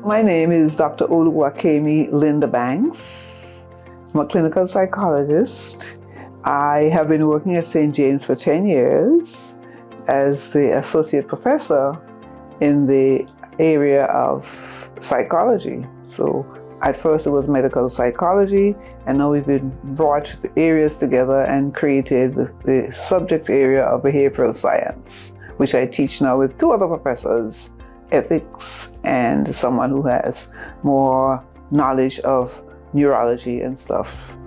My name is Dr. Oluwakemi Linda Banks. I'm a clinical psychologist. I have been working at St. James for 10 years as the associate professor in the area of psychology. So at first it was medical psychology, and now we've brought the areas together and created the subject area of behavioral science, which I teach now with two other professors, ethics and someone who has more knowledge of neurology and stuff.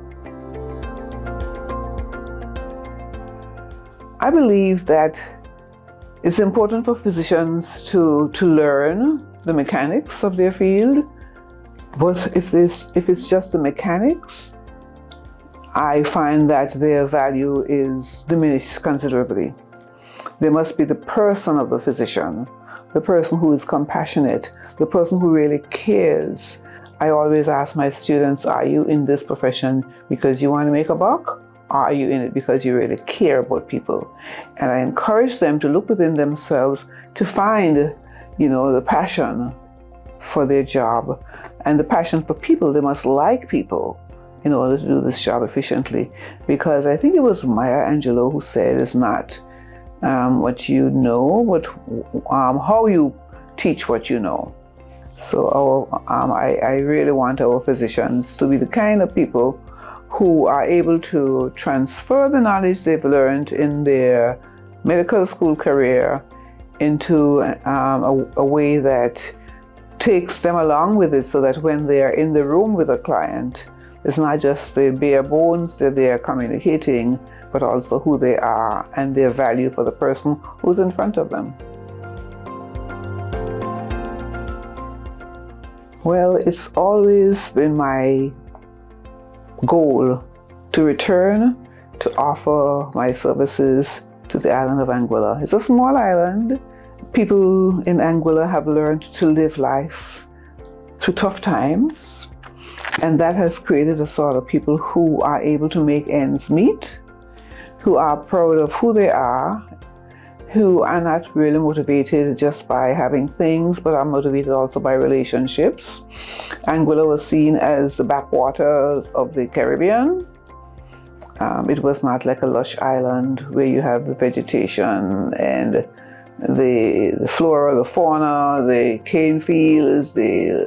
I believe that it's important for physicians to learn the mechanics of their field, but if it's just the mechanics, I find that their value is diminished considerably. There must be the person of the physician, the person who is compassionate, the person who really cares. I always ask my students, are you in this profession because you want to make a buck? Or are you in it because you really care about people? And I encourage them to look within themselves to find, the passion for their job and the passion for people. They must like people in order to do this job efficiently. Because I think it was Maya Angelou who said, it's not what you know, but how you teach what you know. So I really want our physicians to be the kind of people who are able to transfer the knowledge they've learned in their medical school career into a way that takes them along with it, so that when they're in the room with a client, it's not just the bare bones that they're communicating, but also who they are and their value for the person who's in front of them. Well, it's always been my goal to return to offer my services to the island of Anguilla. It's a small island. People in Anguilla have learned to live life through tough times, and that has created a sort of people who are able to make ends meet, who are proud of who they are, who are not really motivated just by having things, but are motivated also by relationships. Anguilla was seen as the backwater of the Caribbean. It was not like a lush island where you have the vegetation and the flora, the fauna, the cane fields, the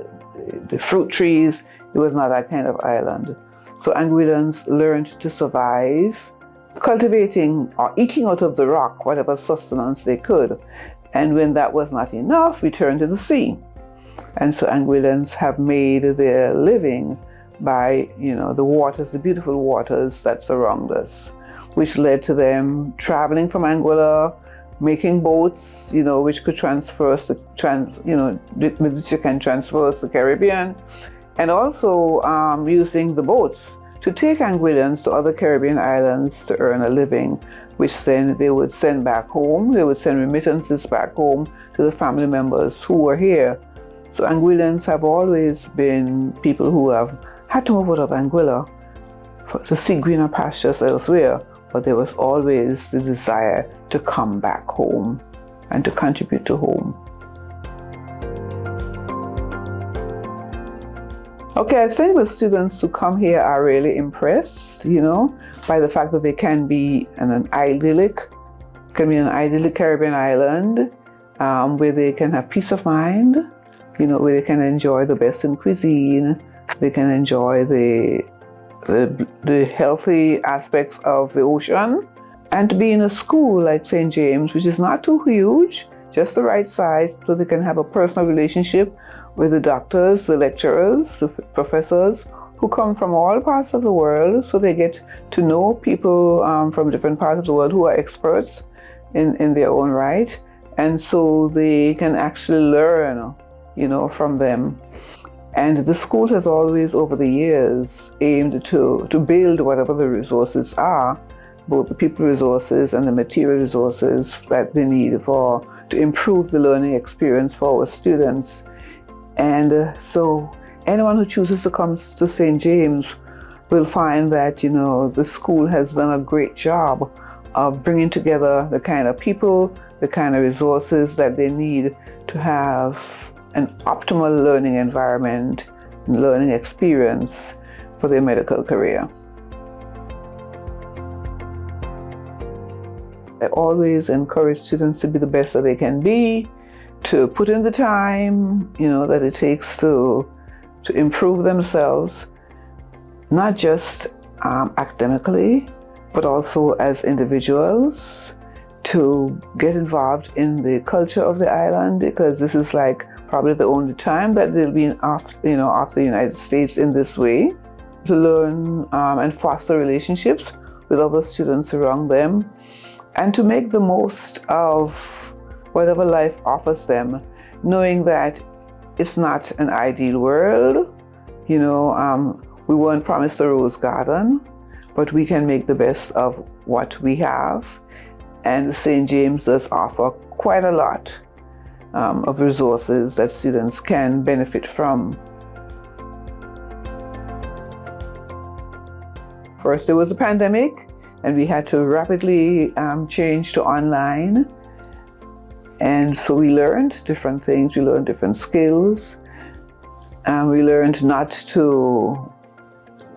fruit trees. It was not that kind of island. So Anguillans learned to survive cultivating or eking out of the rock whatever sustenance they could. And when that was not enough, we turned to the sea. And so Anguillans have made their living by, the waters, the beautiful waters that surround us, which led to them traveling from Anguilla, making boats, which could which you can transverse the Caribbean, and also using the boats to take Anguillans to other Caribbean islands to earn a living, which then they would send back home. They would send remittances back home to the family members who were here. So Anguillans have always been people who have had to move out of Anguilla to seek greener pastures elsewhere, but there was always the desire to come back home and to contribute to home. Okay, I think the students who come here are really impressed, by the fact that they can be in an idyllic Caribbean island, where they can have peace of mind, where they can enjoy the best in cuisine, they can enjoy the healthy aspects of the ocean, and to be in a school like St. James, which is not too huge, just the right size, so they can have a personal relationship with the doctors, the lecturers, the professors who come from all parts of the world, so they get to know people from different parts of the world who are experts in their own right, and so they can actually learn, from them. And the school has always, over the years, aimed to build whatever the resources are, both the people resources and the material resources that they need to improve the learning experience for our students. And so anyone who chooses to come to St. James will find that, the school has done a great job of bringing together the kind of people, the kind of resources that they need to have an optimal learning environment and learning experience for their medical career. I always encourage students to be the best that they can be, to put in the time, that it takes to improve themselves, not just academically, but also as individuals, to get involved in the culture of the island, because this is like probably the only time that they'll be off the United States in this way, to learn and foster relationships with other students around them, and to make the most of whatever life offers them, knowing that it's not an ideal world. We weren't promised a rose garden, but we can make the best of what we have. And St. James does offer quite a lot of resources that students can benefit from. First, there was a pandemic, and we had to rapidly change to online. And so we learned different things, we learned different skills, and we learned not to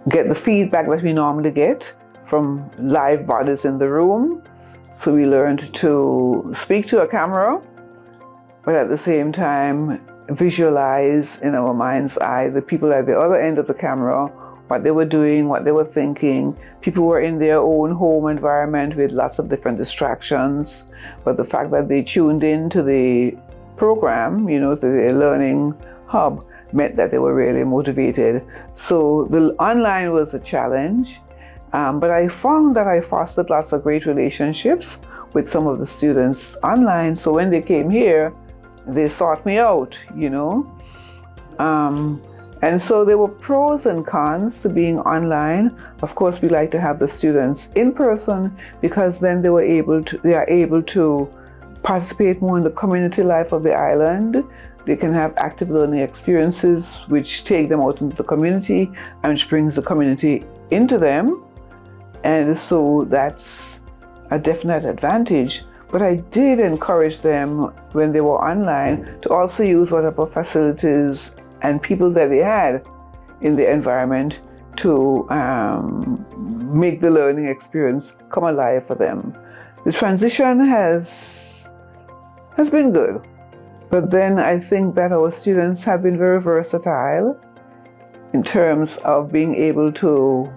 get the feedback that we normally get from live bodies in the room. So we learned to speak to a camera, but at the same time visualize in our mind's eye the people at the other end of the camera, what they were doing, what they were thinking. People were in their own home environment with lots of different distractions, but the fact that they tuned in to the program, to the learning hub, meant that they were really motivated. So the online was a challenge, but I found that I fostered lots of great relationships with some of the students online. So when they came here, they sought me out, And so there were pros and cons to being online. Of course, we like to have the students in person, because then they are able to participate more in the community life of the island. They can have active learning experiences which take them out into the community and which brings the community into them. And so that's a definite advantage. But I did encourage them when they were online to also use whatever facilities and people that they had in the environment to make the learning experience come alive for them. The transition has been good. But then I think that our students have been very versatile in terms of being able to,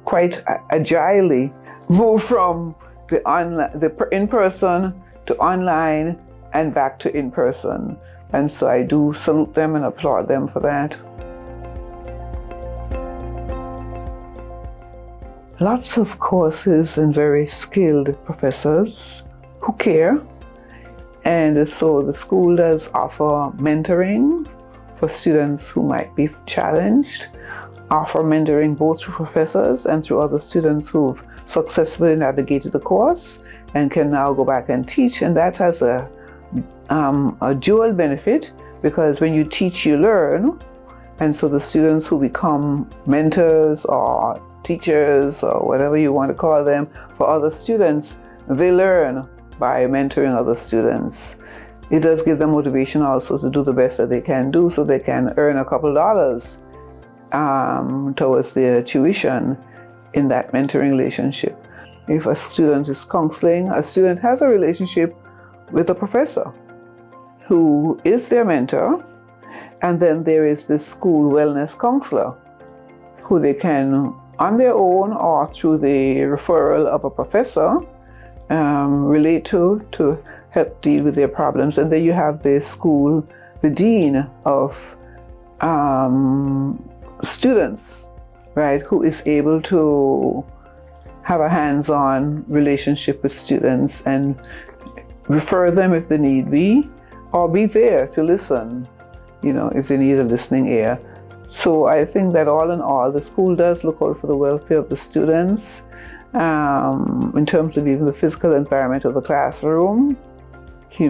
quite agilely move from the in-person to online and back to in-person. And so I do salute them and applaud them for that. Lots of courses and very skilled professors who care. And so the school does offer mentoring for students who might be challenged, offer mentoring both through professors and through other students who've successfully navigated the course and can now go back and teach. And that has a dual benefit, because when you teach, you learn. And so the students who become mentors or teachers or whatever you want to call them for other students, they learn by mentoring other students. It does give them motivation also to do the best that they can do, so they can earn a couple dollars towards their tuition in that mentoring relationship. If a student is counseling, a student has a relationship with a professor who is their mentor, and then there is this school wellness counselor who they can, on their own or through the referral of a professor, relate to help deal with their problems. And then you have the school, the dean of students, right, who is able to have a hands-on relationship with students and refer them if they need be, or be there to listen, if they need a listening ear. So I think that all in all, the school does look out for the welfare of the students, in terms of even the physical environment of the classroom. The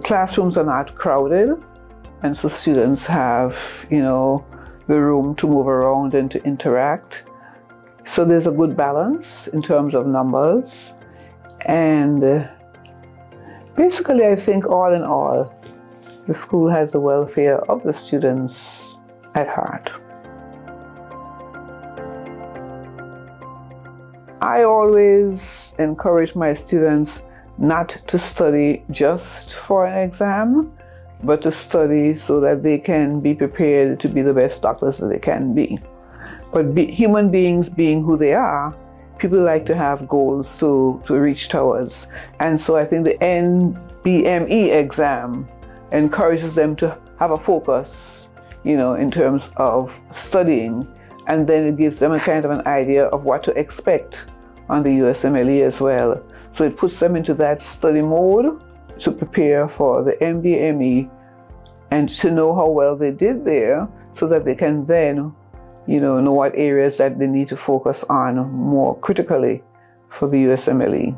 classrooms are not crowded, and so students have, the room to move around and to interact. So there's a good balance in terms of numbers. And Basically, I think all in all, the school has the welfare of the students at heart. I always encourage my students not to study just for an exam, but to study so that they can be prepared to be the best doctors that they can be. But human beings being who they are, people like to have goals to reach towards. And so I think the NBME exam encourages them to have a focus, in terms of studying. And then it gives them a kind of an idea of what to expect on the USMLE as well. So it puts them into that study mode to prepare for the NBME and to know how well they did there so that they can then, know what areas that they need to focus on more critically for the USMLE.